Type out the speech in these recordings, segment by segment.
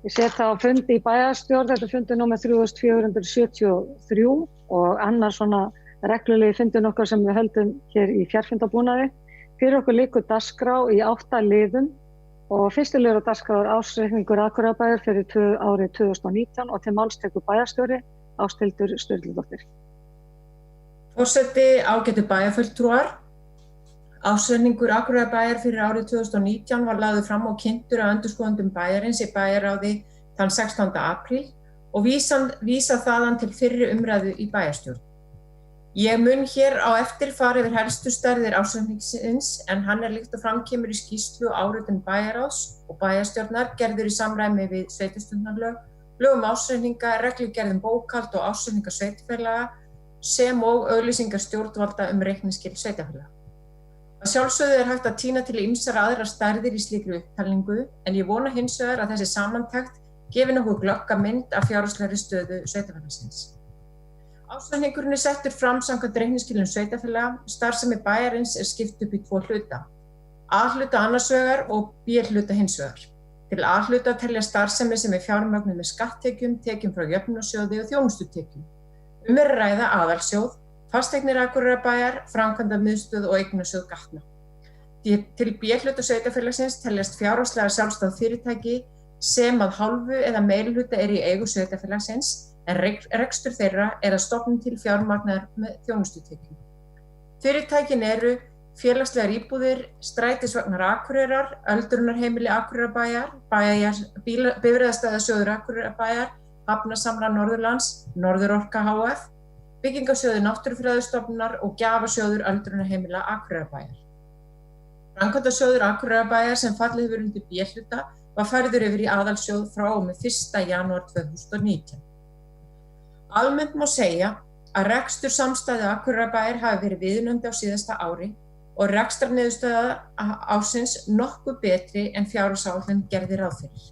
Ég set það á fundi í bæjarstjórn, þetta er fundi númer 3473 og annar svona reglulegi fundin okkar sem við höldum hér í fjarfundabúnaði. Fyrir okkur liggur dagskrá í 8 liðum og fyrsti liður á dagskrá er ársreikningur Akureyrarbæjar fyrir árið 2019 og til máls tekur bæjarstjóri Ásthildur Sturludóttir. Forseti, ágætu bæjarfulltrúar. Ársreikningur Akureyrarbæjar fyrir árið 2019 var lagður fram og kynntur af endurskoðendum bæjarins í bæjarráði þann 16. apríl og vísa þaðan til fyrri umræðu í bæjarstjórn. Ég mun hér á eftir fara yfir helstu stærðir ársreikningsins en hann er líkt og fram kemur í skýrslu áritun bæjarráðs og bæjarstjórnar gerður í samræmi við sveitarstjórnarlög, lög um ársreikninga, reglugerð um bókhald og ársreikninga sveitarfélaga sem og auglýsingar stjórnvalda um reikningsskil sveitarfélaga. Að sjálfsögðu er hægt að tína til ýmsar aðrar stærðir í slíkri upptalningu en ég vona hins vegar að þessi samantekt gefi nokkuð glögga mynd af fjárhagslegri stöðu sveitarfélagsins. Ársreikningurinn er settur fram samkvæmt reikningsskilum sveitarfélaga, starfsemi bæjarins er skipt upp í 2 hluta. A-hluta annars vegar og B-hluta hins vegar. Til A-hluta telja starfsemi sem er fjármögnuð með skatttekjum, tekjum frá jöfnunarsjóði og þjónustutekjum. Er að ræða aðalsjóð, fasteignir Akureyrarbæjar, framkvæmdamiðstöð og eignarsjóð gatna. Til B-hluta sveitarfélagsins teljast fjárhagslega sjálfstæð fyrirtæki sem að hálfu eða meirihluta er í eigu sveitarfélagsins en rekstur þeirra er að stofnun til fjármagnaðar með þjónustutekjum. Fyrirtækin eru félagslegar íbúðir, strætisvagnar Akureyrar, öldrunarheimili Akureyrarbæjar, bifreiðastæðasjóður Akureyrarbæjar, Hafnasamlag Norðurlands, Norðurorka hf, byggingarsjóður Náttúrufræðistofnunar og gjafasjóður öldrunarheimila Akureyrarbæjar. Framkvæmdasjóður Akureyrarbæjar sem fallið hefur undir B-hluta var færður yfir í aðalsjóð frá og með 1. janúar 2019. Almennt má segja að rekstur samstæðu Akureyrarbæjar hafi verið viðunandi á síðasta ári og rekstrarniðurstaða ársins nokkuð betri en fjárhagsáætlun gerði ráð fyrir.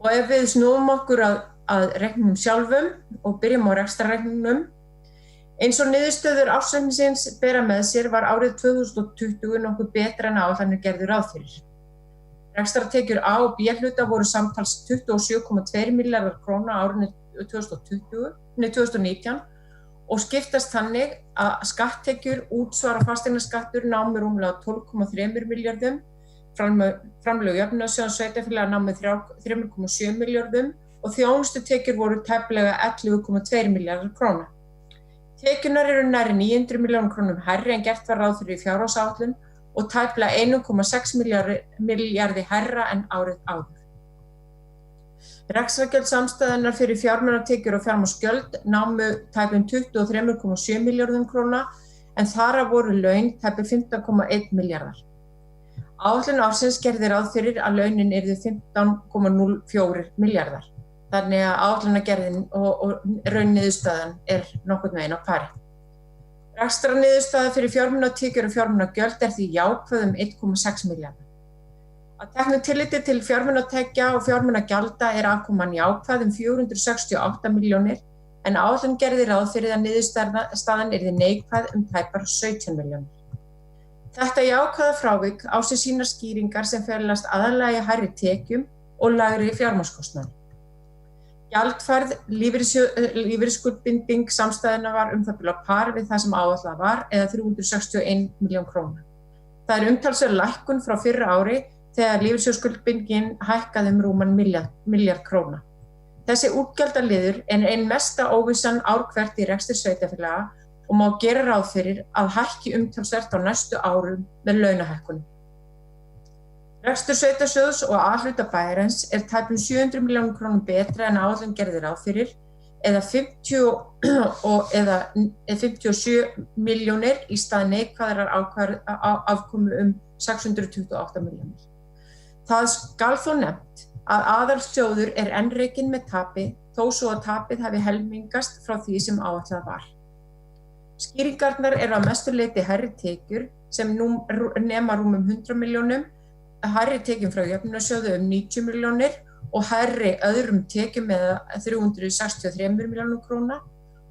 Og ef við snúum okkur að reikningnum sjálfum og byrjum á rekstrarreikningnum. Eins og niðurstöður ársreikningsins bera með sér var árið 2020 nokkuð betra en áætlanir gerðu ráð fyrir. Rekstrartekjur A og B-hluta voru samtals 27,2 milljarðar króna á árinu 2019 og skiptast þannig að skatttekjur útsvar og fasteignaskattur námu rúmlega 12,3 milljörðum, framlög jöfnunarsjóðs sveitarfélaga námu 3,7 milljörðum og þjónustutekjur voru tæplega 11,2 milljarðar króna. Tekjurnar eru nærri 900 milljónum krónum hærri en gert var ráð fyrir í fjárhagsáætlun og tæplega 1,6 milljarði hærra en árið áður. Rekstrargjöld samstæðunnar fyrir fjármunatekjur og fjármagnsgjöld námu tæpum 23,7 milljörðum króna en þar af voru laun tæpum 15,1 milljarðar. Áætlun ársins gerði ráð fyrir að launin yrðu 15,04 milljarðar. Þannig að áætlunargerðin og raunniðurstaðan er nokkurn veginn á pari. Rekstrarniðurstaða fyrir fjármunatekjur og fjármunagjöld er því jákvæð 1,6 milljarðar. Að teknu tilliti til fjármunatekja og fjármunagjalda er afkoman jákvæð 468 milljónir en áætlun gerði ráð fyrir að niðurstaðan yrði neikvæð tæpar 17 milljónir. Þetta jákvæða frávik á sér sínar skýringar sem felast aðallega í hærri tekjum og lægri fjármagnskostnaði. Gjaldfærð lífeyrisskuldbinding samstæðunnar var það bil á par við það sem áætlað var eða 361 milljón króna. Það er umtalsverð lækkun frá fyrra ári þegar lífeyrissjóðsskuldbindingin hækkaði rúman milljarð króna. Þessi útgjaldaliður er ein mesta óvissan ár hvert í rekstri sveitarfélaga og má gera ráð fyrir að hækki umtalsvert á næstu árum með launahækkunum. Rekstur sveitarsjóðs og A-hluta bæjarins er tæpum 700 milljónum krónum betra en áætlun gerði ráð fyrir eða 57 milljónir í stað neikvæðrar afkomu 628 milljónir. Það skal þó nefnt að aðalsjóður er enn rekinn með tapi þó svo að tapið hafi helmingast frá því sem áætlað var. Skýringarnar eru að mestu leyti hærri tekjur sem nú nema rúmum 100 milljónum, hærri tekjum frá jöfnunarsjóði 90 milljónir og hærri öðrum tekjum eða 363 milljónum króna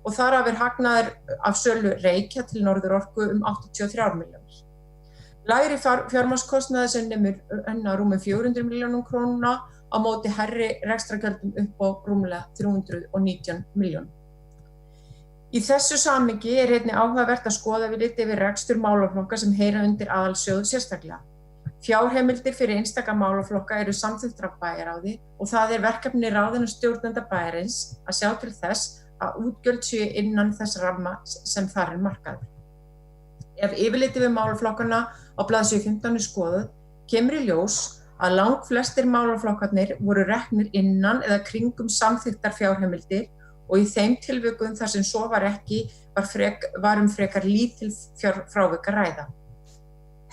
og þar af hagnaður af sölu Reykja til Norðurorku 83 milljónir. Lægri fjármagnskostnaður sem nemur rúmum 400 milljónum króna á móti hærri rekstrargjöldum upp á rúmlega 319 milljónir. Í þessu samhengi einnig áhugavert að skoða við litið yfir rekstur málaflokka sem heyra undir aðalsjóð sérstaklega. Fjárheimildir fyrir einstaka málaflokka eru samþykktar af bæjarráði og það verkefni ráðinn og stjórnenda bæjarins að sjá til þess að útgjöld séu innan þess ramma sem þar markaður. Ef yfirlitið við málaflokkana á blaðsíðu 15 skoðuð, kemur í ljós að langflestir málaflokkarnir voru reknir innan eða kringum samþykktar fjárheimildir og í þeim tilvikum þar sem svo var ekki var frekar lítil frávik að ræða.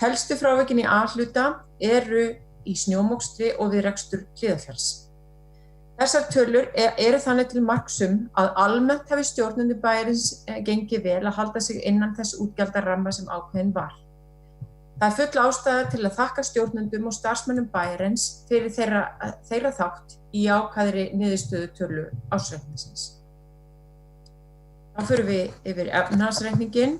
Helstu frávikin í A-hluta eru í snjómokstri og við rekstur Hlíðarfjalls. Þessar tölur eru þannig til marks að almennt hafi stjórnendur bæjarins gengið vel að halda sig innan þess útgjaldaramma sem ákveðinn var. Það full ástæða til að þakka stjórnendum og starfsmönnum bæjarins fyrir þeirra þátt í jákvæðri niðurstöðutölu ársreikningsins. Þá förum við yfir efnahagsreikninginn.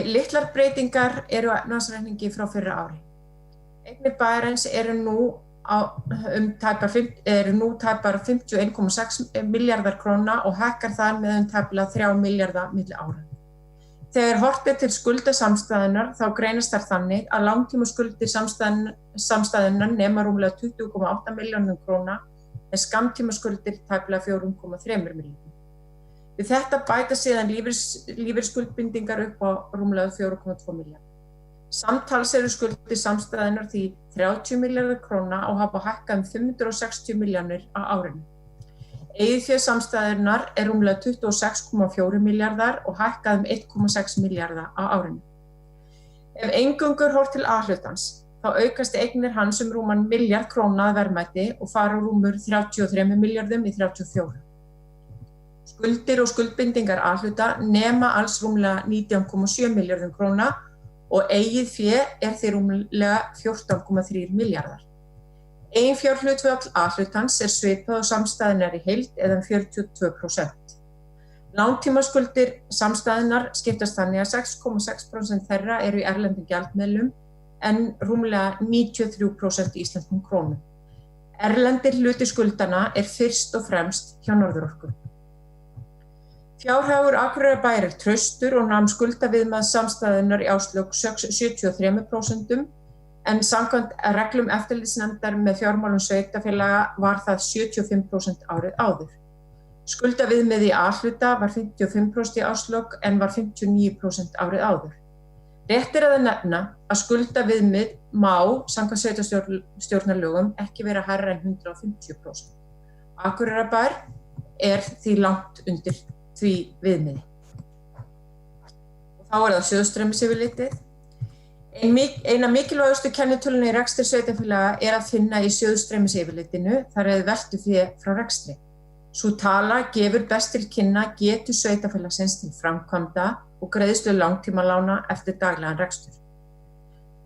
Litlar breytingar eru á efnahagsreikningi frá fyrra ári. Eignir bæjarins eru nú tæpar 51,6 milljarðar króna og hækkar þar með tæplega 3 milljarða milli ára. Þegar horft til skuldasamstæðunnar þá greinast þær þannig að langtímaskuldir samstæðunnar nema rúmlega 20,8 milljónum króna en skammtímaskuldir tæplega 4,3 milljónum. Við þetta bæta síðan lífeyrisskuldbindingar upp á rúmlega 4,2 milljarða. Samtals eru skuldir samstæðunnar því 30 milljarðar króna og hafa hækkað 560 milljónir á árinu. Eigið fé samstæðunnar rúmlega 26,4 milljarðar og hækkað 1,6 milljarða á árinu. Ef eingöngu horft til A-hlutans, þá aukast eignir hans rúman milljarð króna að verðmæti og fara rúmur 33 milljörðum í 34. Skuldir og skuldbindingar A-hluta nema alls rúmlega 19,7 milljörðum króna og eigið fé því rúmlega 14,3 milljarðar. Eiginfjárhlutfall A-hlutans svipað og samstæðunnar í heild eða 42%. Langtímaskuldir samstæðunnar skiptast þannig að 6,6% þeirra eru í erlendum gjaldmiðlum en rúmlega 93% í íslenskum krónum. Erlendir hluti skuldana fyrst og fremst hjá Norðurorku. Fjárhagur Akureyrarbæjar traustur og nam skuldaviðmið samstæðunnar í árslok 73% en samkvæmt reglum eftirlitsnefndar með fjármálum sveitarfélaga var það 75% árið áður. Skuldaviðmið í A-hluta var 55% í árslok en var 59% árið áður. Rétt að nefna að skuldaviðmið má samkvæmt sveitarstjórnarlögum ekki vera hærra en 150%. Akureyrarbær því langt undir því viðmiði. Og þá það sjóðstreymisyfirlitið. Eina mikilvægustu kennitöluna í rekstri sveitarfélaga að finna í sjóðstreymisyfirlitinu, þar veltufé frá rekstri. Sú tala gefur best til kynna getu sveitarfélagsins til framkvæmda og greiðslu langtímalána eftir daglegan rekstur.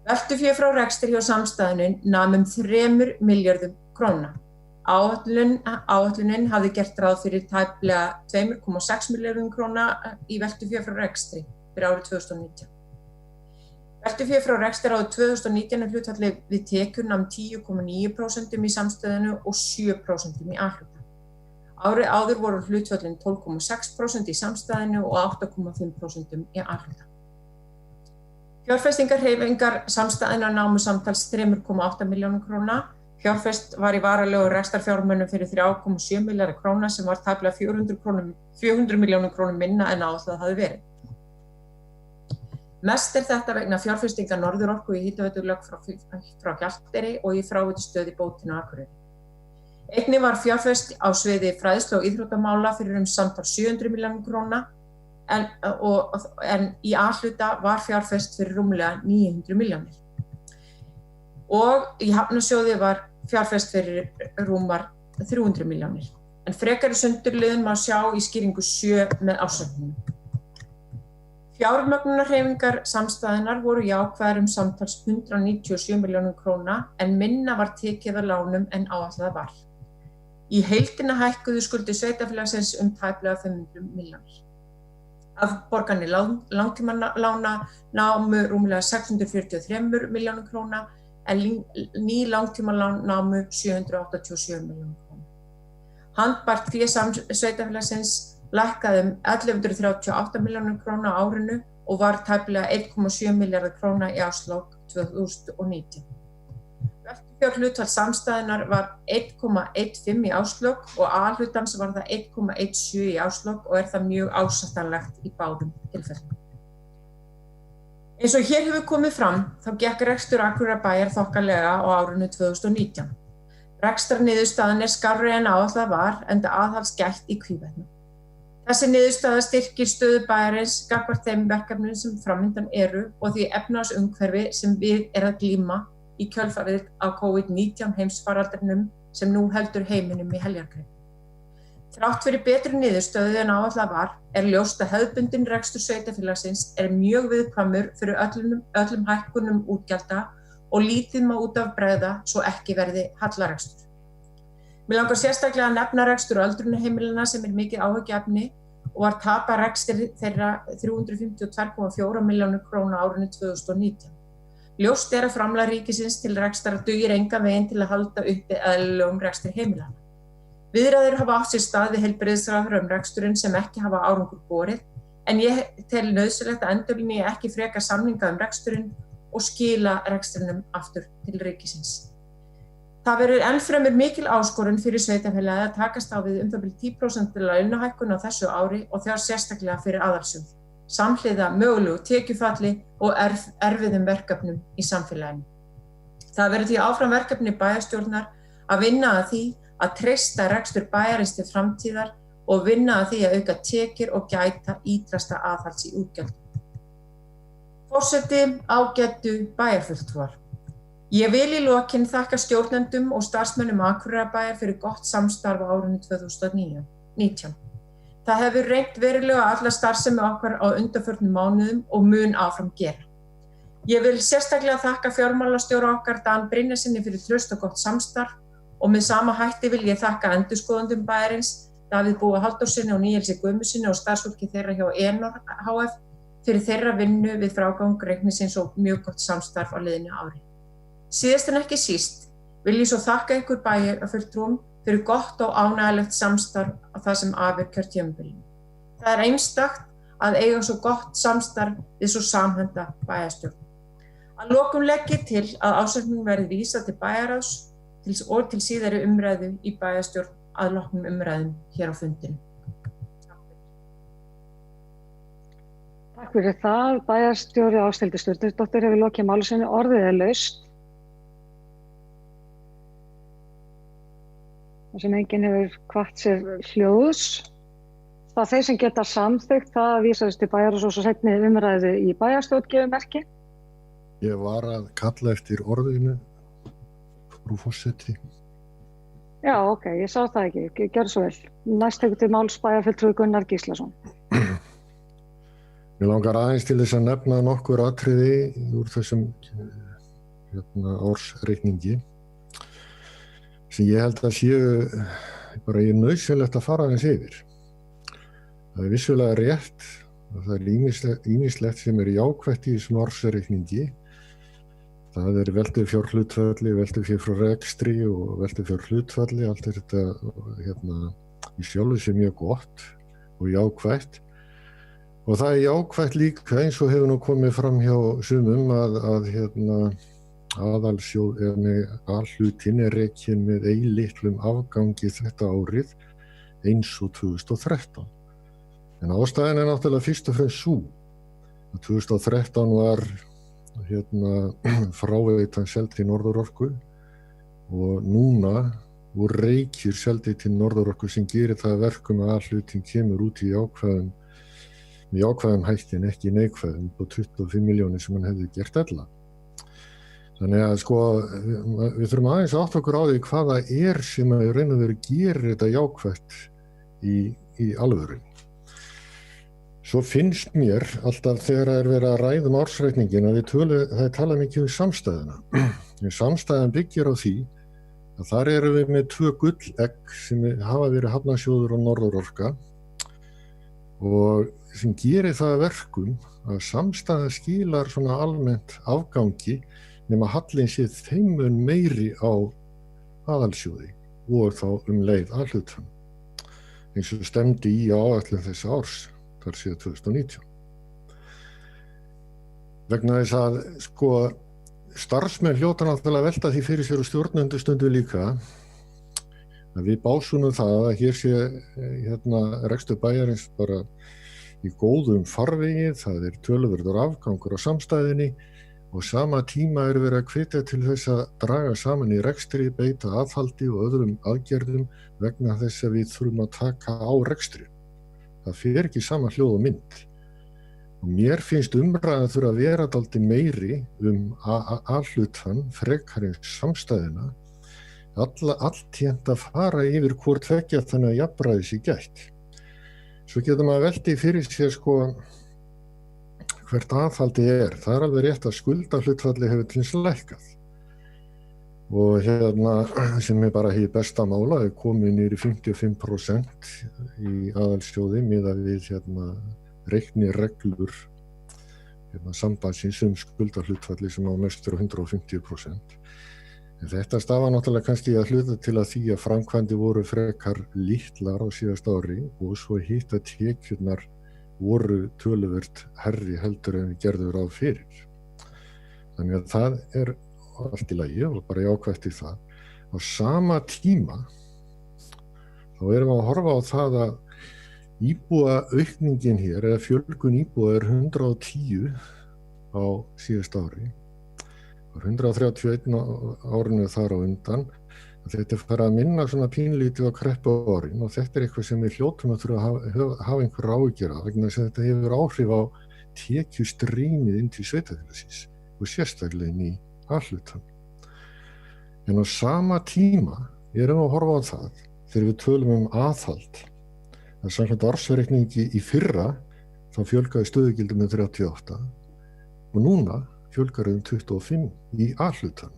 Veltufé frá rekstri hjá samstæðunum nam 3 milljörðum króna. Áætlunin hafði gert ráð fyrir tæplega 2,6 milljörðum króna í veltufé frá rekstri fyrir árið 2019. Veltufé frá rekstri árið 2019 hlutfalli við tekjur nam 10,9% í samstæðunu og 7% í A-hluta. Árið áður voru hlutfallin 12,6% í samstæðinu og 8,5% í A-hluta. Fjárfestingarhreyfingar samstæðunnar námu samtals 3,8 milljónum króna. Fjárfest var í varanlegum rekstrarfjármunum fyrir 3,7 milljarða króna sem var tæplega 400 milljónum krónum minna en áætlað hafði verið. Mest þetta vegna fjárfestingar Norðurorku í hitaveitulög frá Hjalteyri og í fráveitustöð í Bótinu á Akureyri. Einnig var fjárfest á sviði fræðslu og íþróttamála fyrir samtals 700 milljónum króna en í A-hluta var fjárfest fyrir rúmlega 900 milljónir. Og í hafnarsjóði var fjárfest fyrir rúmar 300 milljónir. En frekari sundurliðun má sjá í skýringu 7 með ársreikningnum. Fjármögnunarhreyfingar samstæðunnar voru jákvæðar samtals 197 milljónum króna en minna var tekið af lánum en áætlað var. Í heildina hækkuðu skuldir sveitarfélagsins tæplega 500 milljónir. Afborganir langtímalána námu rúmlega 643 milljónum króna en ný langtímalán námu 787 milljónir króna. Handbært fé sveitarfélagsins lækkaði 1138 milljónir króna á árinu og var tæplega 1,7 milljarðar króna í árslok 2019. Veltufjárhlutfall samstæðunnar var 1,15 í árslok og A-hlutans var það 1,17 í árslok og það mjög ásættanlegt í báðum tilfellum. Eins og hér hefur komið fram, þá gekk rekstur Akureyrarbæjar þokkalega á árinu 2019. Rekstrarniðurstaðan skárri en áætlað var, enda aðhalds gætt í hvívetna. Þessi niðurstaða styrkir stöðu bæjarins gagnvart þeim verkefnum sem framundan eru og því efnahagsumhverfi sem við að glíma í kjölfarið á COVID-19 heimsfaraldrinum sem nú heldur heiminum í heljargreip. Þrátt fyrir betri niðurstöðu en áætlað var, ljóst að hefðbundinn rekstur sveitarfélagsins mjög viðkvæmur fyrir öllum hækkunum útgjalda og lítið má út af bregða svo ekki verði hallarekstur. Mig langar sérstaklega að nefna rekstur öldrunarheimilana sem mikið áhyggjuefni og var tap af rekstri þeirra 352,4 milljónir króna á árinu 2019. Ljóst að framlag ríkisins til rekstrar dugir engan veginn til að halda uppi eðlilegum rekstri heimilanna. Viðræður hafa átt sér stað við heilbrigðisráðherra reksturinn sem ekki hafa árangur borið, en ég tel nauðsynlegt að endurlína ekki frekar samninga reksturinn og skila rekstrinum aftur til ríkisins. Það verður enn fremur mikil áskorun fyrir sveitarfélagið að takast á við það bil 10% launahækkun á þessu ári og þar sérstaklega fyrir aðalsjóð, samhliða mögulegu tekjufalli og erfiðum verkefnum í samfélaginu. Það verður því áfram verkefni bæjarstjórnar að vinna að því að treysta rekstur bæjarins til framtíðar og vinna að því að auka tekjur og gæta ýtrasta aðhalds í útgjöldum. Forseti, ágætu bæjarfulltrúar. Ég vil í lokin þakka stjórnendum og starfsmönnum Akureyrarbæjar fyrir gott samstarf á árinu 2019. Það hefur reynt verulega alla starfsemi okkar á undanförnum mánuðum og mun áfram gera. Ég vil sérstaklega þakka fjármálastjóra okkar Dan Brynjarsyni fyrir traust og gott samstarf og með sama hætti vil ég þakka endurskoðendum bæjarins, Davíð Búa Halldórssyni og Níelsi Guðmundssyni og starfsfólki þeirra hjá Enor HF fyrir þeirra vinnu við frágang reikningsins og mjög gott samstarf á liðnu ári. Síðast en ekki síst vil ég svo þakka ykkur bæjarfulltrúum fyrir gott og ánægjulegt samstarf á það sem af kjörtímabilinu. Það einstakt að eiga svo gott samstarf við svo samhenta bæjarstjórn. Að lokum legg ég til að ásetningum verði vísað til bæjarráðs og til síðari umræðu í bæjarstjórn að loknum umræðum hér á fundinu. Takk fyrir það. Bæjarstjóri Ásthildur Sturludóttir hefur lokið máli sínu. Orðið laust. Það sem enginn hefur hvatt sér hljóðs. Það þeir sem geta samþykkt það vísast til bæjarráðs og svo seinni umræðu í bæjarstjórn gefur merki. Ég var að kalla eftir orðinu. Frú forseti. Já, ok, ég sá það ekki. Gjörðu svo vel. Næst tekur til máls bæjarfulltrúi Gunnar Gíslason. Mér langar aðeins til þess að nefna nokkur atriði úr þessum ársreikningi sem ég held að séu bara nauðsynlegt að fara aðeins yfir. Það vissulega rétt að það ýmislegt sem jákvætt í þessum ársreikningi. Það veltufjárhlutfalli, veltufé frá rekstri og veltufjárhlutfalli, allt þetta í sjálfu sér mjög gott og jákvætt. Og það jákvætt líka eins og hefur nú komið fram hjá sumum að aðalhlutinn rekinn með eilitlum afgangi þetta árið eins og 2013. En ástæðan náttúrulega fyrst og fremst sú að 2013 var fráveitan seld til Norðurorku og núna voru reykir seldir til Norðurorku sem gerir það að verkum að aðalhlutinn kemur út í jákvæðum hætti en ekki neikvæðum på 25 milljónir sem hann hefði gert ella. Þannig að við þurfum aðeins að átta okkur á því hvað það sem að raun og veru gerir þetta jákvætt í alvörunni. Svo finnst mér alltaf þegar verið að ræða ársreikningin að það tala mikið samstæðuna. Samstæðan byggir á því að þar erum við með 2 gullegg sem hafa verið Hafnarsjóður og Norðurorka og sem gerir það að verkum að samstæðan skilar svona almennt afgangi nema hallinn sé þeim mun meiri á aðalsjóði og þá leið A-hlutann, eins og stemdi í áætlun þessa árs, þar síðan 2019. Vegna þess að sko starfsmenn hljóta náttúrulega velta því fyrir sér og stjórnendur stundum líka að við básunum það að hér sé rekstur bæjarins bara í góðum farvegi, það töluverður afgangur á samstæðunni og sama tíma verið að hvetja til þess að draga saman í rekstri, beita aðhaldi og öðrum aðgerðum vegna þess að við þurfum að taka á rekstri. Það fer ekki sama hljóð og mynd. Og mér finnst umræðan þurfa að vera dálítið meiri A-hlutann frekar en samstæðuna, alltént að fara yfir hvort tveggja þannig að jafnræðis sé gætt. Svo getur maður velti fyrir sér sko hvert aðhaldi Það er alveg rétt að skuldahlutfalli hefur til þess lækkað. Og sem bara hið besta mála komið niður í 55% í aðalsjóði miðað við reiknireglur sambandsins skuldahlutfalli sem á mestur á 150%. En þetta stafar náttúrulega kannski að hluta til að því að framkvæmdir voru frekar litlar á síðast ári og svo hitt að tekjurnar voru töluvert herri heldur en við gerðum ráð fyrir. Þannig að það allt í lagi og bara jákvætt í það. Á sama tíma þá erum við að horfa á það að íbúaaukningin hér eða fjölgun íbúa 110 á síðast ári. 131 árinu þar á undan. Þetta fara að minna svona pínlítið á kreppu árin og þetta eitthvað sem við hljótum að þurfa að hafa einhver áhyggjur af vegna þess að þetta hefur áhrif á tekjustrýmið inn til sveitarfélagsins og sérstaklega inn í A-hlutann. En á sama tíma erum við að horfa á það þegar við tölum aðhald. Það samkvæmt ársreikningi í fyrra þá fjölgaði stöðugildum með 38 og núna fjölgar 25 í A-hlutann.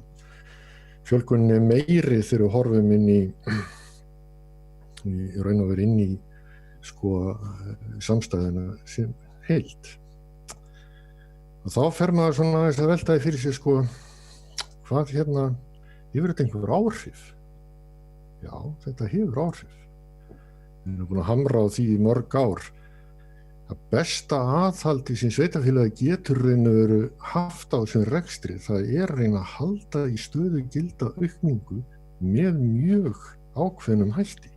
Fjölgunin meiri þegar við horfum inn í raun og veru inn í samstæðuna sem heild. Og þá fer maður svona aðeins að veltaði fyrir sér hvað hefur þetta einhver áhrif? Já, þetta hefur áhrif. Við erum búin að hamra á því í mörg ár. Að besta aðhaldi sem sveitarfélagi getur veru haft á þessum rekstri, það reyna að halda í stöðugilda aukningu með mjög ákveðnum hætti.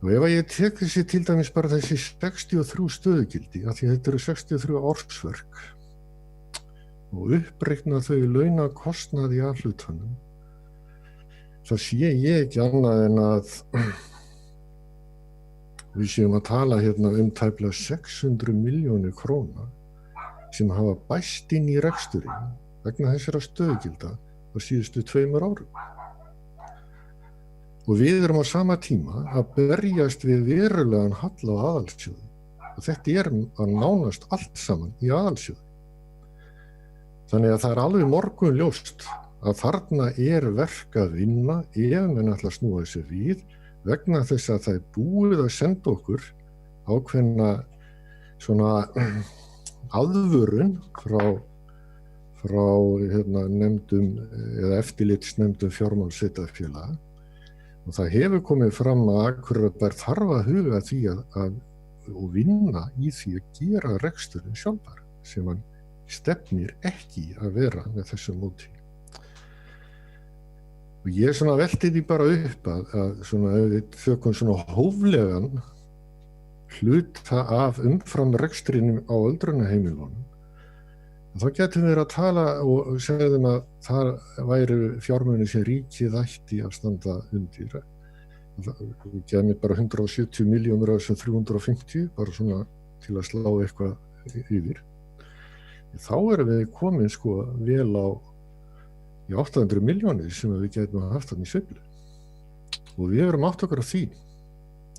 Og ef ég tek þessi til dæmis bara þessi 63 stöðugildi, af því að þetta eru 63 ársverk og uppreikna þau launakostnað í A-hlutanum, þá sé ég ekki annað en að við séum að tala tæplega 600 milljónir króna sem hafa bæst inn í reksturinn vegna þessara stöðugilda á síðustu 2 árum. Og við erum á sama tíma að berjast við verulegan halla á aðalsjóði. Og þetta að nánast allt saman í aðalsjóði. Þannig að það alveg morgunljóst að þarna verk að vinna ef menn ætla að snúa þessu við vegna þess að það búið að senda okkur ákveðna svona aðvörun frá nefndum eða eftirlitsnefndum fjármálssveitarfélaga og það hefur komið fram að Akureyrarbær þarf að huga því og vinna í því að gera reksturinn sjálfbær sem hann stefnir ekki að vera með þessu móti. Og ég velti því bara upp að ef við tökum hóflegan hluta af umfram rekstrinum á öldrunarheimilunum, þá getum við að tala og segja að það væru fjármunir sem ríkið ætti að standa undir. Það kemur bara 170 milljónir af þessum 350, bara til að slá eitthvað yfir. Þá erum við komin vel á 800 milljónir sem við getum haft þarna í sveiflu. Og við erum átt okkur á því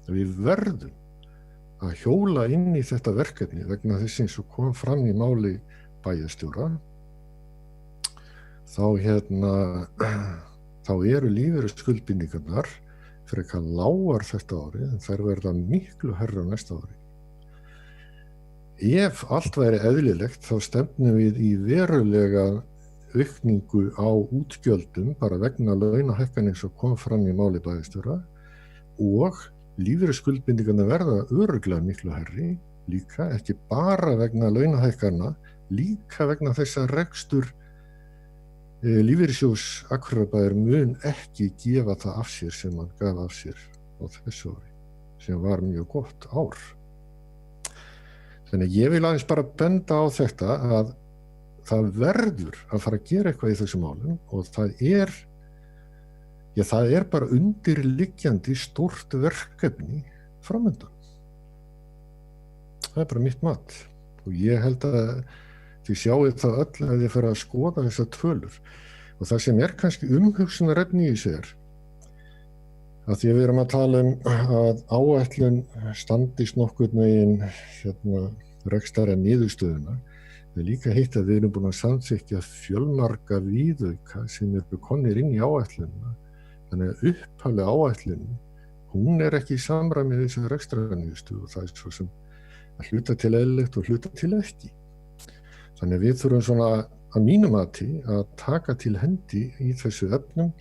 að við verðum að hjóla inn í þetta verkefni vegna þess eins og kom fram í máli bæjarstjóra. Þá eru lífeyrisskuldbindingarnar frekar lágar þetta ári en þær verða miklu hærra næsta ári. Ef allt væri eðlilegt þá stefnum við í verulega aukningu á útgjöldum bara vegna launahækkana eins og kom fram í máli bæjarstjóra og lífeyrisskuldbindingarnar verða örugglega miklu hærri líka, ekki bara vegna launahækkana, líka vegna þess að rekstur lífeyrissjóðs Akureyrarbæjar mun ekki gefa það af sér sem hann gaf af sér á þessu ári, sem var mjög gott ár. Þannig ég vil aðeins bara benda á þetta að það verður að fara að gera eitthvað í þessum málum og það er bara undirliggjandi stórt verkefni framundan. Það er bara mitt mat og ég held að þið sjáið það öll að þið fara að skoða þessar tölur og það sem er kannski umhugsunarefni í sér að því að við erum að tala að áætlun standist nokkurn veginn rekstara niðurstöðuna. Það er líka hitt að við erum búin að samþykkja fjölmarga viðauka sem eru komnir inn í áætlunina. Þannig að upphaflega áætlunin, hún er ekki í samræmi við þessu rekstara niðurstöðu og það er svo sem að hluta til eðlilegt og hluta til ekki. Þannig að við þurfum svona að mínu mati að taka til hendi í þessu efnum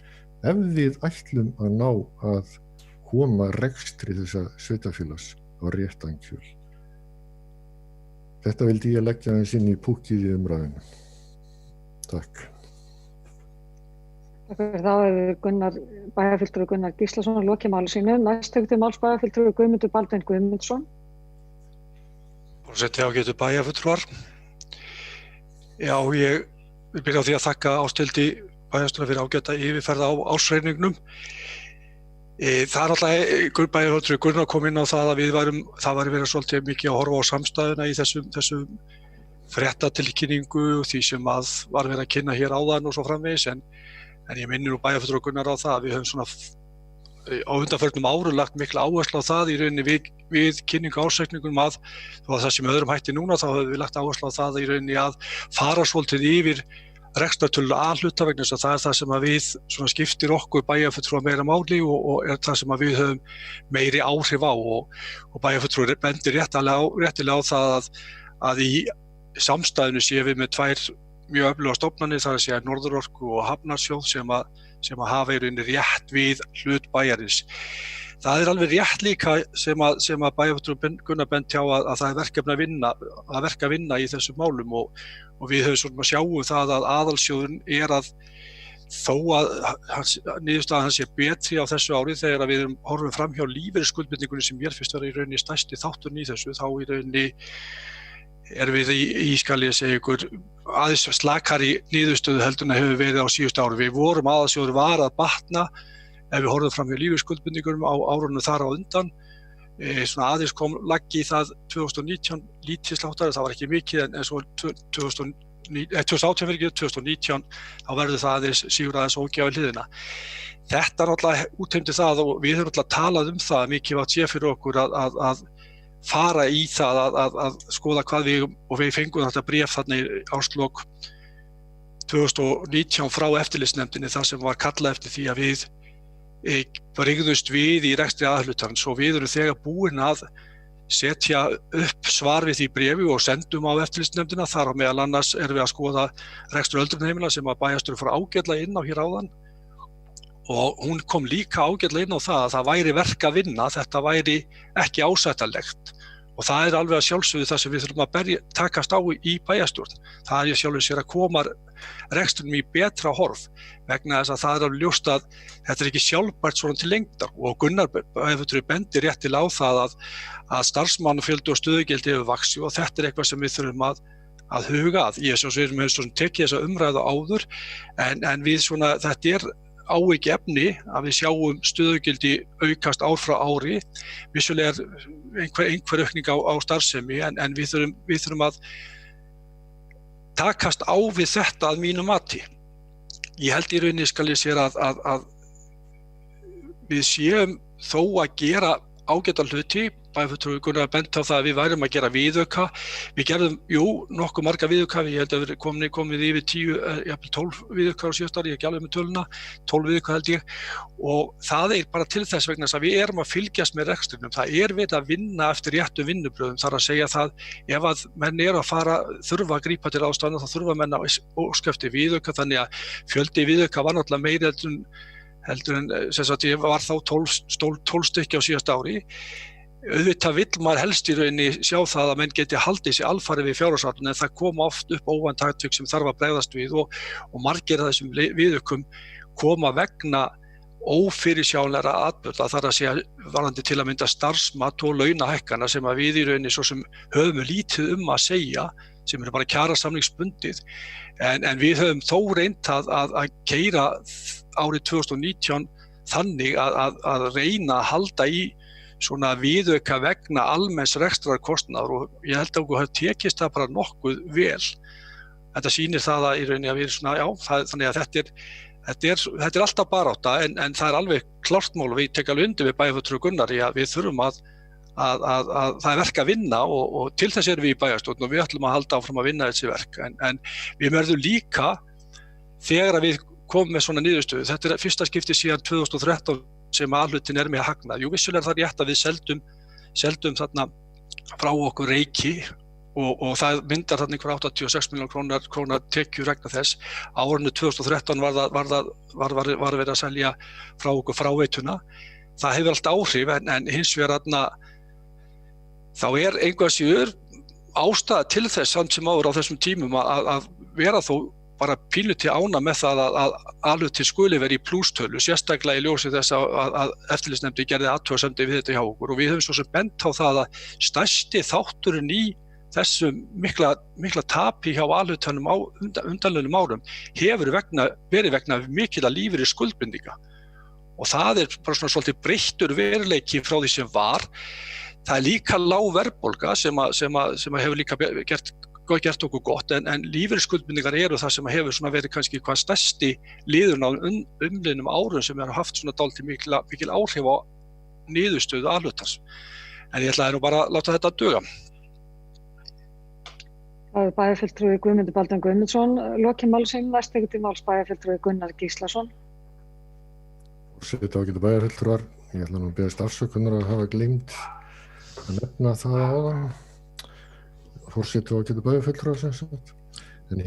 ef við ætlum að ná að koma rekstri þessa sveitarfélags á réttan kjöl. Þetta vildi ég leggja aðeins inn í púkkið í umræðinu. Takk. Takk fyrir þá hefur bæjarfulltrúi Gunnar Gíslason að lokið máli sínu. Næst tekur til máls bæjarfulltrúi Guðmundur Baldvin Guðmundsson. Forseti ágætu bæjarfulltrúar. Já, ég vil byrja á því að þakka Ásthildi bæjarstjóra fyrir ágæta yfirferð á ársreikningnum. Það er alltaf bæjarfulltrúi Gunnar kom inn á það að það væri verið svolítið mikið að horfa á samstæðuna í þessum fréttatilkynningu og því sem að var verið að kynna hér áðan og svo framvegis en ég minnir nú bæjarfulltrúi Gunnar á það að við höfum svona á undanförnum árum lagt mikla áherslu á það í rauninni við kynningu ársreikningum að þó að það sem öðrum hætti núna þá höfum við lagt áherslu á það í rauninni að fara svolítið yfir rekstrartölu A-hluta vegna þess að það er það sem að við svona skiptir okkur bæjarfulltrúa meira máli og er það sem að við höfum meiri áhrif á og bæjarfulltrúi bendir réttilega á það að í samstæðinu séum við með tvær mjög öflugar stofnanir, það er að segja Norðurorku og Hafnarsjóð sem að hafa í rauninni rétt við hlut bæjarins. Það er alveg rétt líka sem að bæjarfulltrúi Gunnar benti á að það er verk að vinna í þessum málum og við höfum svona sjáum það að aðalsjóðurinn er að þó að niðurstaðan hans sé betri á þessu ári þegar við horfum fram hjá lífeyrisskuldbindingunni sem mér finnst vera í rauninni stærsti þátturinn í þessu, þá í rauninni erum við í skal ég segja ykkur aðeins slakari niðurstöðu heldur en hefur verið á síðustu ári. Við vorum aðalsjóður var að batna ef við horfum fram hjá lífeyrisskuldbindingunum á árunum þar á undan. Svona aðeins kom laggi í það 2019 lítið sláttari, það var ekki mikið en svo 2018 fyrir 2019 þá verður það aðeins sígur aðeins ógjafi hliðina. Þetta er náttúrulega útheimti það og við höfum náttúrulega talað um það mikið var sé fyrir okkur að fara í það að skoða hvað við fengum þetta bréf þarna í árslok 2019 frá eftirlitsnefndinni þar sem var kallað eftir því að við brygðumst við í rekstri aðhlutarins og við erum þegar búin að setja upp svar við því bréfi og sendum á eftirlitsnefndina. Þar á meðal annars erum við að skoða rekstur öldrunarheimila sem að bæjarstjóri fór ágætlega inn á hér áðan og hún kom líka ágætlega inn á það að það væri verk að vinna, þetta væri ekki ásættanlegt og það er alveg að sjálfsögðu það sem við þurfum að takast á í bæjarstjórn. Það er sjálfsögðu sér að koma rekstrinum í betra horf vegna þess að það er alveg ljóst að þetta er ekki sjálfbært svona til lengdar og Gunnar bendir réttilega á það að starfsmannafjöldi og stöðugildi hefur vaxið og þetta er eitthvað sem við þurfum að huga að. Ég svo sem við höfum tekið þessa umræðu áður en við svona þetta er áhyggju efni að við sjáum stöðugildi aukast ár frá ári. Vissulega er einhver aukning á starfsemi en við þurfum að takast á við þetta að mínu mati. Ég held í rauninni skal ég sér að við séum þó að gera ágæta hluti, bæjarfulltrúi Gunnar bent á það að við værum að gera viðauka. Við gerðum, nokkuð marga viðauka, ég held að við komið yfir 10, jafnvel 12 viðaukar á síðasta ári, ég er ekki alveg með töluna, 12 viðauka held ég, og það bara til þess vegna að við erum að fylgjast með rekstrinum. Það verið að vinna eftir réttum vinnubrögðum, þar að segja það, ef að menn að þurfa að grípa til ástæðna, þá þurfa menn að óska eftir viðauka, þannig að fjöldi viðauka var náttúrulega meiri heldur en sem sagt ég var þá 12 stykki á síðasta ári. Auðvitað vill maður helst í rauninni sjá það að menn geti haldið sig alfarið við fjárhagsáætlun, en það koma oft upp óvænt atvik sem þarf að bregðast við og margir af þessum viðaukum koma vegna ófyrirsjáanlegra atburða, þar að segja varðandi til að mynda starfsmat og launahækkana sem að við í rauninni svo sem höfum lítið að segja, sem bara kjarasamningsbundið, en við höfum þó reynt að keyra árið 2019 þannig að reyna að halda í svona viðauka vegna almenns rekstrarkostnaðar, og ég held að okkur hafi tekist það bara nokkuð vel. Þetta sýnir það að í rauninni að við þannig að þetta er alltaf barátta, en það alveg klárt mál, og við tek alveg undir við bæjarfulltrúi Gunnar í að við þurfum að það verk að vinna, og til þess erum við í bæjarstjórn og við ætlum að halda áfram að vinna þessi verk, en við verðum líka þegar við komum með svona niðurstöðu. Þetta fyrsta skipti síðan 2013 sem A-hlutin með hagnað. Vissulega það rétt að við seldum þarna frá okkur Reyki og það myndar þarna einhver 86 milljónir króna tekjur vegna þess. Á árinu 2013 var verið að selja frá okkur fráveituna. Það hefur allt áhrif, en hins vegar þarna þá einhvað síður ástæða til þess samt sem áður á þessum tímum að vera þó bara pínlítið ána með það að A-hlutin skuli vera í plústölu, sérstaklega í ljósi þess að eftirlitsnefndin gerði athugasemdir við þetta hjá okkur, og við höfum svo sem bent á það að stærsti þátturinn í þessum mikla tapi hjá A-hlutanum á undanliðnum árum hefur verið vegna mikilla lífeyris skuldbindinga, og það bara svona svolítið breyttur veruleiki frá því sem var. Það líka lág verðbólga sem hefur líka gert okkur gott, en lífeyrisskuldbindingar eru það sem hefur svona verið kannski hvað stærsti liðurinn á umliðnum árum sem haft svona dálítið mikil áhrif á niðurstöðu A-hlutans. En ég ætlaði nú bara að láta þetta duga. Það bæjarfulltrúi Guðmundur Baldvin Guðmundsson, lokið málsins, næst tekur til máls bæjarfulltrúi Gunnar Gíslason. Forseti ágætu bæjarfulltrúar, ég ætla nú að biðjast afsökunar að hafa gleymt að nefna það áðan. Forseti ágætu bæjarfulltrúar sem sagt. En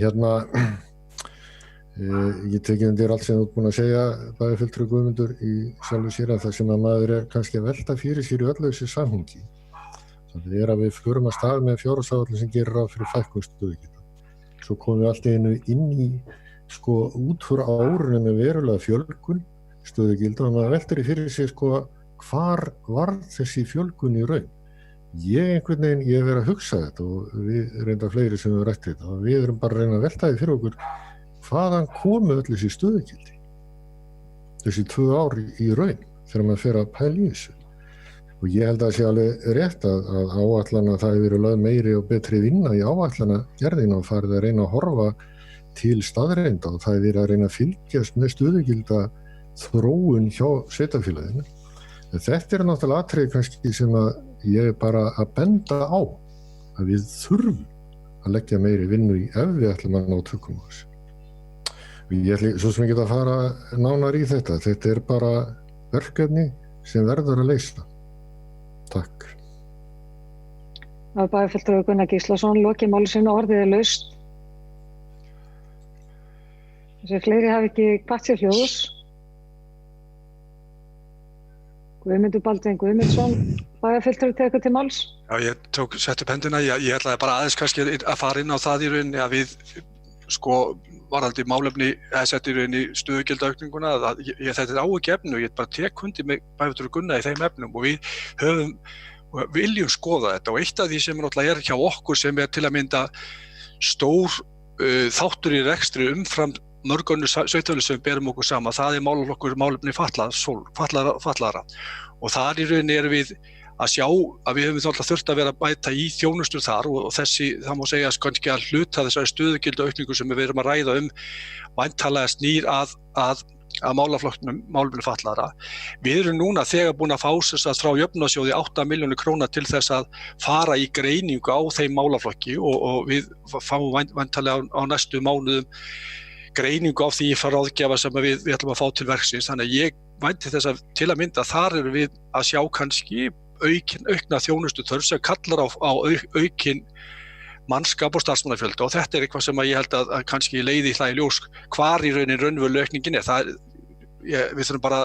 ég tekið undir allt sem þú ert búin að segja, bæjarfulltrúi Guðmundur, í sjálfu sér, að það sem að maður kannski að velta fyrir sér í öllu þessu samhengi. Það að við förum að stað með fjárhagsáætlun sem gerir ráð fyrir fækkun stöðugilda. Svo komum við allt í einu inn í út fyrir árunum með verulega fjölgun stöðugilda, og maður veltir fyrir sig hvar var þessi fjölgun í raun. Ég hef verið að hugsa þetta, og við reyndar fleiri sem við rætt þetta, og við erum bara að reyna að velta því fyrir okkur hvaðan komu öll þessi stöðugildi, þessi 2 ár í raun, þegar maður fer að pæla í þessu. Og ég held að það sé alveg rétt að áætlana, það hefur verið lögð meiri og betri vinna í áætlanagerðina og farið að reyna að horfa til staðreynda, og það hefur verið að reyna að fylgjast með stöðugilda þróun hjá sveitarfélaginu. Þetta náttúrulega atriði kannski sem að ég bara að benda á, að við þurfum að leggja meiri vinnu í ef við ætlum að ná tökum á þessu. Ég ætla svo sem ég get að fara nánar í þetta. Þetta bara verkefni sem verður að leysa. Takk. Það bæjarfulltrúi Gunnar Gíslason, lokið máli sínu, orðið laust. Þessi fleiri hafi ekki kvatt sér hljóðs. Guðmundur Baldvin Guðmundsson, bæjarfulltrúi tekur til máls. Já, ég setti upp hendina. Ég ætlaði bara aðeins kannski að fara inn á það í rauninni að við varðandi málefni setti í rauninni stöðugildaaukninguna, þetta er áhyggjuefni og ég bara tek undir með bæjarfulltrúi Gunnar í þeim efnum, og við viljum skoða þetta, og eitt af því sem náttúrulega hjá okkur sem til að mynda stór þáttur í rekstri umfram mörg önnur sveitarfélög sem berum okkur saman, það málaflokkur málefni fatlaðra, og þar í rauninni erum við að sjá að við höfum þurft að vera að bæta í þjónustur þar, og það má segja kannski að hluta þessari stöðugildaaukningu sem við erum að ræða væntanlega snýr að að málaflokknum málefni fatlaðra. Við erum núna þegar búin að fá frá jöfnunarsjóði 8 milljónir króna til þess að fara í greiningu á þeim málaflokki og við fáum væntanlega á næstu mánuðum greiningu á því frá ráðgjafa sem við ætlum að fá til verksins. Þannig að ég vænti þess að til að mynda þar erum við að sjá kannski aukna þjónustu þörf sem kallar á aukin mannskap og starfsmannafjölda og þetta eitthvað sem ég held að kannski leiði í ljós hvar í raunin raunveruleg aukningin við þurfum bara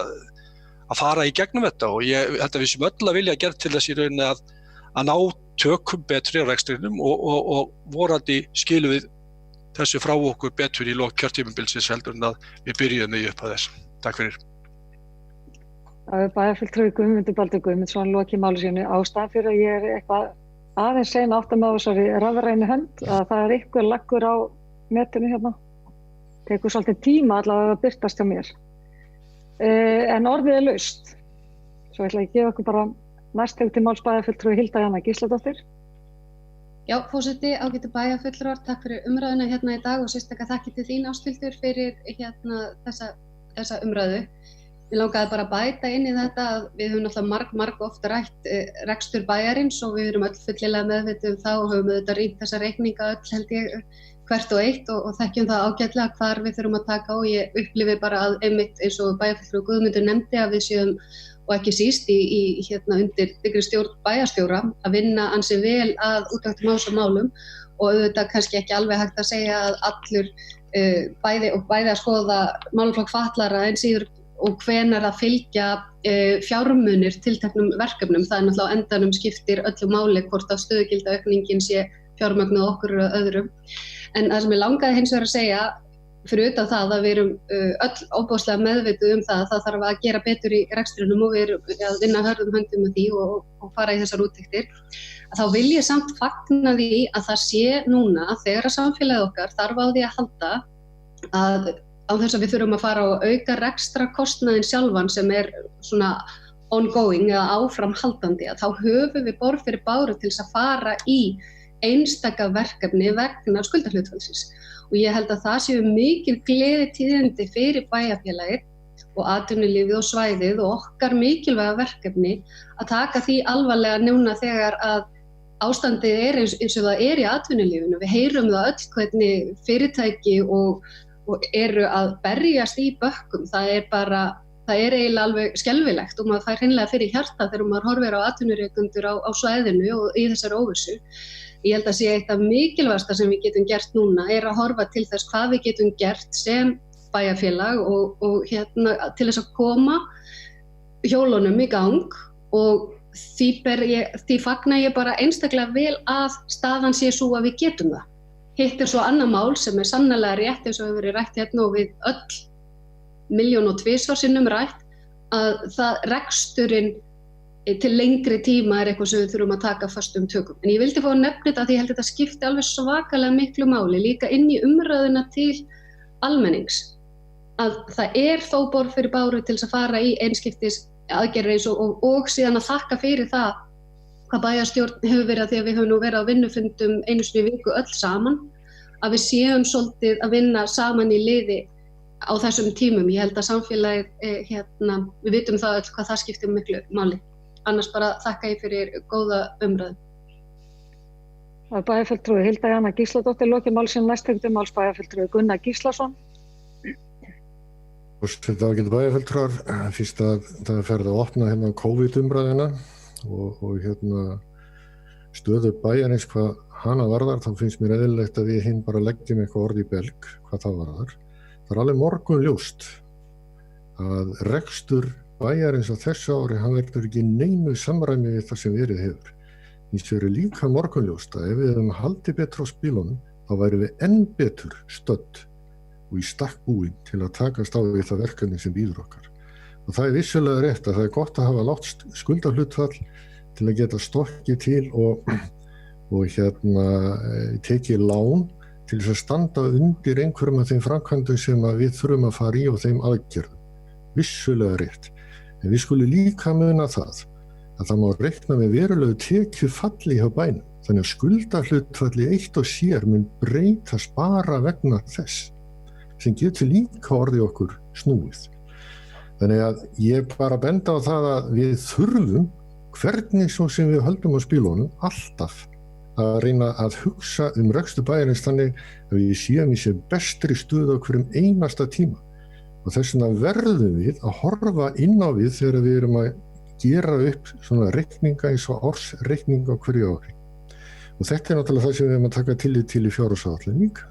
að fara í gegnum þetta og ég held að við sem öll að vilja gera til þess í rauninni að ná tökum betri á rekstrinum og vorandi skilum við þessu frá okkur betur í lok kjörtímabilsins heldur en að við byrjuðum í upphaf þess. Takk fyrir. Það bæjarfulltrúi Guðmundur Baldur Guðmundsson lokið máli sínu ástæðan fyrir að ég eitthvað aðeins sein áttam á þessari rafrænu hönd að það eitthvað laggur á netinu hérna. Tekur svolítið tíma allavega að birtast hjá mér. En orðið laust. Svo ætla ég að gefa okkur bara næst til máls bæjarfulltrúi Hilda Jana Gísladóttir. Já, forseti, ágætu bæjarfulltrúar, takk fyrir umræðuna hérna í dag og sérstaklega þakki til þín Ásthildur fyrir þessa umræðu. Mér langaði bara að bæta inn í þetta að við höfum náttúrulega marg oft rætt rekstur bæjarins og við erum öll fullilega meðvituð það og höfum auðvitað rýnt þessa reikninga öll held ég hvert og eitt og þekkjum það ágætlega hvar við þurfum að taka og ég upplifi bara að einmitt eins og bæjarfulltrúi Guðmundur nefndi að við séum og ekki síst undir dyggri stjórn bæjarstjóra að vinna ansi vel að úttektum á þessum málum og auðvitað kannski ekki alveg hægt að segja að allur bæði að skoða málaflokk fatlaðra en síður og hvenær að fylgja fjármunir tilteknum verkefnum. Það náttúrulega á endanum skiptir öllu máli hvort að stöðugildaaukningin sé fjármögnuð okkur og öðrum. En það sem ég langaði hins vegar að segja, fyrir utan það að við erum öll óbúslega meðvituð það að það þarf að gera betur í rekstrinum og við erum að vinna hörðum höndum með því og fara í þessar úttektir, að þá vil ég samt fagna því að það sé núna þegar að samfélagið okkar þarf á því að halda að á þess að við þurfum að fara og auka rekstrakostnaðinn sjálfan sem svona ongoing eða áframhaldandi að þá höfum við borð fyrir báru til þess að fara í einstaka verkefni vegna skuldahlutfallsins og ég held að það séu mikil gleðitíðindi fyrir bæjarfélagið og atvinnulífið og svæðið og okkar mikilvæga verkefni að taka því alvarlega núna þegar að ástandið eins og það í atvinnulífinu. Við heyrum það öll hvernig fyrirtæki og eru að berjast í bökkum. Það er eiginlega alveg skelfilegt og maður fær hreinlega fyrir hjarta þegar maður horfir á atvinnurekendur á svæðinu og í þessari óvissu. Ég held að sé eitt af mikilvægasta sem við getum gert núna að horfa til þess hvað við getum gert sem bæjarfélag og til þess að koma hjólunum í gang og því fagna ég bara einstaklega vel að staðan sé svo að við getum það. Hitt svo annað mál sem sannarlega rétt eins og hefur verið rætt hérna og við öll 1.002 sinnum rætt að reksturinn til lengri tíma eitthvað sem við þurfum að taka fastum tökum. En ég vildi fá að nefna þetta því ég held að þetta skipti alveg svakalega miklu máli líka inn í umræðuna til almennings. Að það þó borð fyrir báru til þess að fara í einskiptis aðgerðir eins og síðan að þakka fyrir það hvað bæjarstjórn hefur verið að því að við höfum nú verið á vinnufundum einu sinni í viku öll saman, að við séum svolítið að vinna saman í liði á þessum tímum. Ég held að samfélagið, við vitum það öll hvað það skiptir miklu máli. Annars bara þakka ég fyrir góða umræðu. Það bæjarfulltrúi Hilda Jana Gísladóttir lokið máli sínu næst til máls bæjarfulltrúi Gunnar Gíslason. Þetta ágætu bæjarfulltrúar, fyrst að það ferði að opna hérna COVID-umræðina og stöðu bæjarins hvað hana varðar, þá finnst mér eðlilegt að við hinn bara leggjum eitthvað orð í belg hvað það varðar. Það alveg morgunljóst að rekstur bæjarins á þessu ári hann verður ekki neinu samræmi við það sem verið hefur. Hins vegar líka morgunljóst að ef við hefum haldið betur á spilunum þá værum við enn betur stödd og í stakk búin til að takast á við það verkefni sem býður okkar. Og það vissulega rétt að það gott að hafa lágt skuldahlutfall til að geta stokkið til og tekið lán til þess að standa undir einhverjum af þeim framkvæmdum sem við þurfum að fara í og þeim aðgerðum. Vissulega rétt. En við skulum líka muna það að það má reikna með verulegu tekjufalli hjá bænum. Þannig að skuldahlutfalli eitt og sér mun breytast bara vegna þess sem getur líka orðið okkur snúið. Þannig að ég bara benda á það að við þurfum, hvernig svo sem við höldum á spílunum, alltaf að reyna að hugsa rekstur bæjarins þannig að við séum í sér bestri stöðu á hverjum einasta tíma. Og þess vegna verðum við að horfa inn á við þegar við erum að gera upp svona reikninga eins og ársreikninga á hverju ári. Og þetta er náttúrulega það sem við erum að taka tillit til í fjárhagsáætlun líka.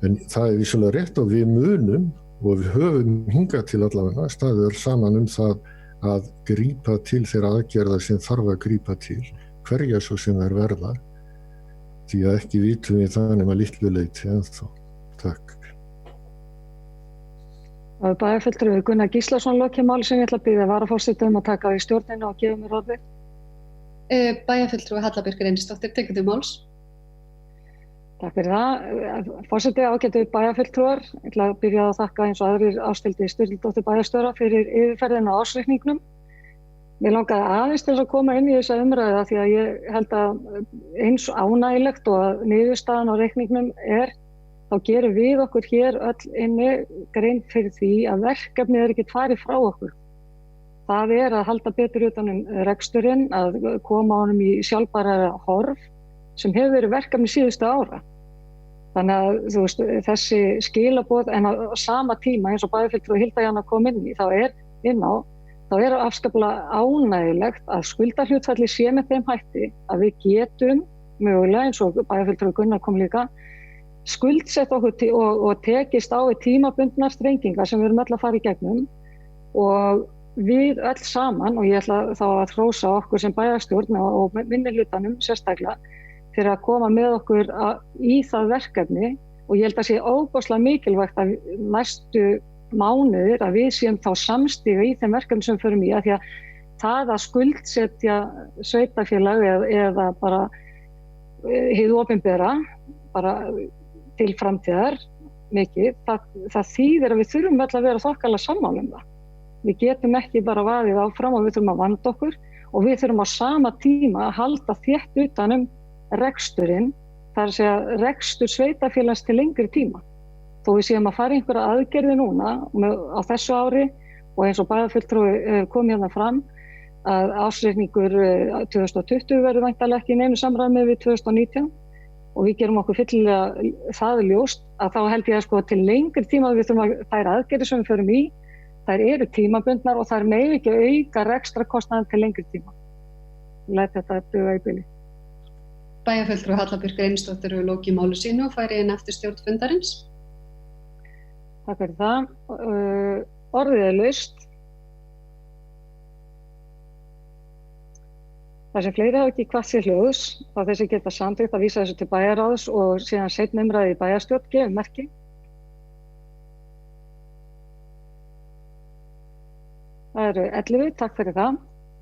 En það er vissulega rétt og við munum og við höfum hingað til allavega staðið saman það að grípa til þeirra aðgerða sem þarf að grípa til, hverja svo sem þær verða, því að ekki vitum við það nema litlu leyti ennþá. Takk. Það er bæjarfulltrúi Gunnar Gíslason lokið máli sem ég ætla að biðja varaforseta að taka í stjórnina og gefa mér orðið. Bæjarfulltrúi Halla Björk Reynisdóttir, tekur þú máls? Takk fyrir það. Forseti, ágætu bæjarfulltrúar, ég ætla að byrja að þakka eins og aðrir Ásthildi Sturludóttur bæjarstjóra fyrir yfirferðina á ársreikningnum. Mér langaði aðeins til að koma inn í þessa umræðu því að ég held að eins ánægilegt og að niðurstaðan á reikningnum þá gerum við okkur hér öll inni grein fyrir því að verkefnið ekki farið frá okkur. Það að halda betur utan reksturinn, að koma honum í sjálfbæra horf sem hefur verið verkefni síðustu ára. Þannig að þessi skilaboð en á sama tíma eins og bæjarfulltrúi Hilda Jana kom inn í, þá er afskaplega ánægilegt að skuldahlutfalli sé með þeim hætti að við getum mögulega, eins og bæjarfulltrúi Gunnar kom líka, skuldsett okkur og tekist á við tímabundnar strengingar sem við erum öll að fara í gegnum og við öll saman, og ég ætla þá að hrósa okkur sem bæjarstjórn og minnihlutanum sérstaklega fyrir að koma með okkur í það verkefni og ég held að sé ofboðslega mikilvægt að næstu mánuðir að við séum þá samstíga í þeim verkefni sem við förum í, af því að það að skuldsetja sveitarfélag eða bara hið opinbera bara til framtíðar mikið, það þýðir að við þurfum öll að vera þokkalega sammála um það. Við getum ekki bara vaðið áfram og við þurfum að vanda okkur og við þurfum á sama tíma að halda þétt utan reksturinn, það að segja rekstur sveitarfélags til lengri tíma. Þó við séum að fara einhverja aðgerði núna á þessu ári og eins og bæjarfulltrúi kom hérna fram að ársreikningur 2020 verður væntanlega ekki í neinu samræmi við 2019 og við gerum okkur fyllilega það ljóst að þá held ég að til lengri tíma við þurfum að þær aðgerðir sem við förum í, þær eru tímabundnar og þær megi ekki auka rekstrarkostnaðinn til lengri tíma. Ég læt þetta duga í bili. Bæjarfulltrúi Halla Björk Reynisdóttir hefur lokið máli sínu og færi inn eftir stjórn fundarins. Takk fyrir það. Orðið er laust. Það sem fleiri hafa ekki kvatt sér hljóðs, þá þessi geta samþykkt að vísa þessu til bæjarráðs og síðan seinni umræðu í bæjarstjórn, gefum merki. Það eru 11, takk fyrir það.